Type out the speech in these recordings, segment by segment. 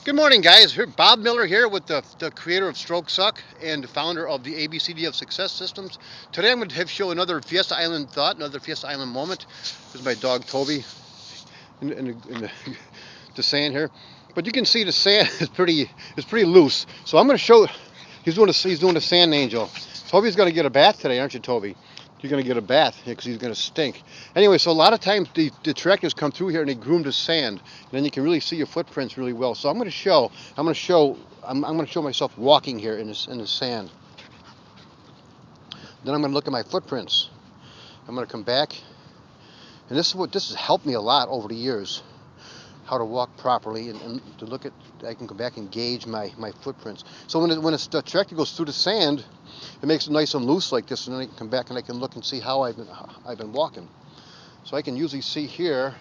Good morning, guys. Here, Bob Miller here with the creator of Stroke Suck and the founder of the ABCD of Success Systems. Today I'm going to show another Fiesta Island thought, another Fiesta Island moment. This is my dog Toby in the sand here. But you can see the sand is pretty loose. So I'm going to show. He's doing a sand angel. Toby's going to get a bath today, aren't you, Toby? You're going to get a bath because he's going to stink. Anyway, so a lot of times the tractors come through here and they groom the sand, and then you can really see your footprints really well. So I'm going to show. I'm going to show myself walking here in the sand. Then I'm going to look at my footprints. I'm going to come back, and this has helped me a lot over the years. How to walk properly and to look at, I can go back and gauge my footprints. So when the tractor goes through the sand, it makes it nice and loose like this, and then I can come back and I can look and see how I've been walking. So I can usually see here.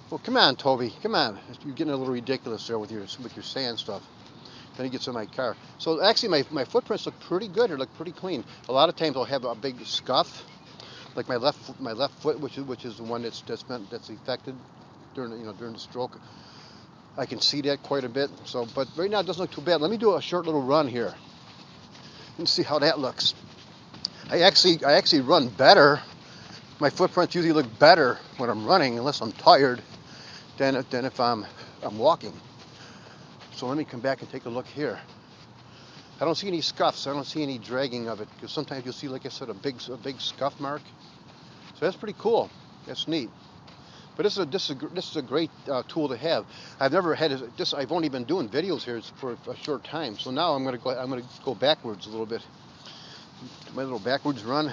Well, come on, Toby, come on. You're getting a little ridiculous there with your sand stuff. Then he gets in my car. So actually my footprints look pretty good here, look pretty clean. A lot of times I'll have a big scuff, like my left foot, which is the one that's affected during the stroke. I can see that quite a bit. So, but right now it doesn't look too bad. Let me do a short little run here and see how that looks. I actually run better. My footprints usually look better when I'm running, unless I'm tired, than if I'm walking. So let me come back and take a look here. I don't see any scuffs. I don't see any dragging of it, because sometimes you'll see, like I said, a big scuff mark. So that's pretty cool. That's neat. But this is a great tool to have. I've never had this. I've only been doing videos here for a short time. So now I'm going to go backwards a little bit. My little backwards run.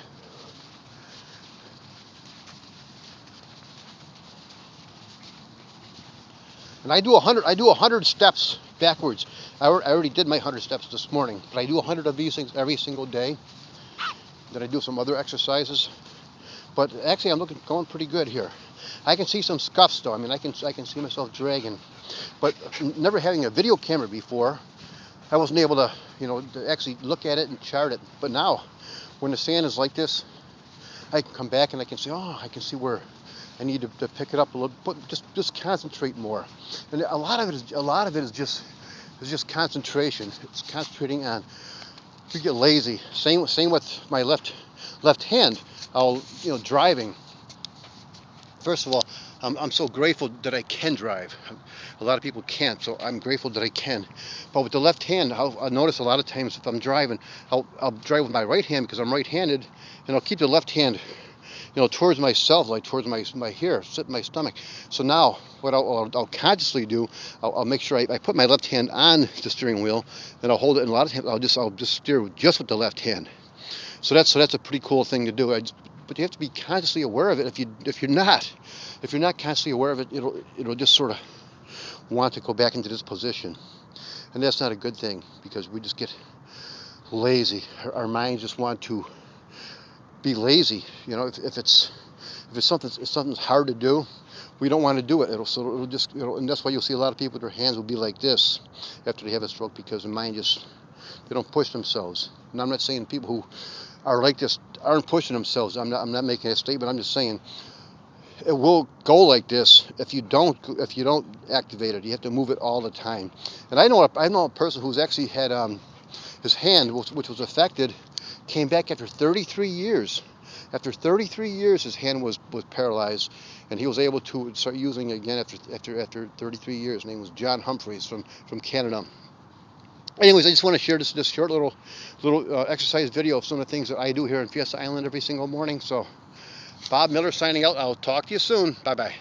And I do 100 steps backwards. I already did my 100 steps this morning, but I do 100 of these things every single day. Then I do some other exercises. But actually, I'm going pretty good here. I can see some scuffs though. I mean, I can see myself dragging. But never having a video camera before, I wasn't able to actually look at it and chart it. But now, when the sand is like this, I can come back and I can say, oh, I can see where I need to pick it up a little, but just concentrate more. And a lot of it is just concentration. It's concentrating on. We get lazy. Same with my left hand. I'll driving. First of all, I'm so grateful that I can drive. A lot of people can't, so I'm grateful that I can. But with the left hand, I'll notice a lot of times if I'm driving, I'll drive with my right hand because I'm right-handed, and I'll keep the left hand, towards myself, like towards my here, sit in my stomach. So now, what I'll consciously do, I'll make sure I put my left hand on the steering wheel, and I'll hold it. And a lot of times, I'll just steer just with the left hand. So that's a pretty cool thing to do. But you have to be consciously aware of it. If you're not consciously aware of it, it'll just sort of want to go back into this position, and that's not a good thing because we just get lazy. Our minds just want to be lazy. If something's hard to do, we don't want to do it. And that's why you'll see a lot of people with their hands will be like this after they have a stroke, because the mind they don't push themselves. And I'm not saying people who are like this aren't pushing themselves. I'm not making a statement. I'm just saying it will go like this if you don't activate it. You have to move it all the time. And I know a person who's actually had his hand, which was affected, came back after 33 years. After 33 years, his hand was paralyzed, and he was able to start using it again after 33 years. His name was John Humphreys from Canada. Anyways, I just want to share this short little exercise video of some of the things that I do here in Fiesta Island every single morning. So, Bob Miller signing out. I'll talk to you soon. Bye-bye.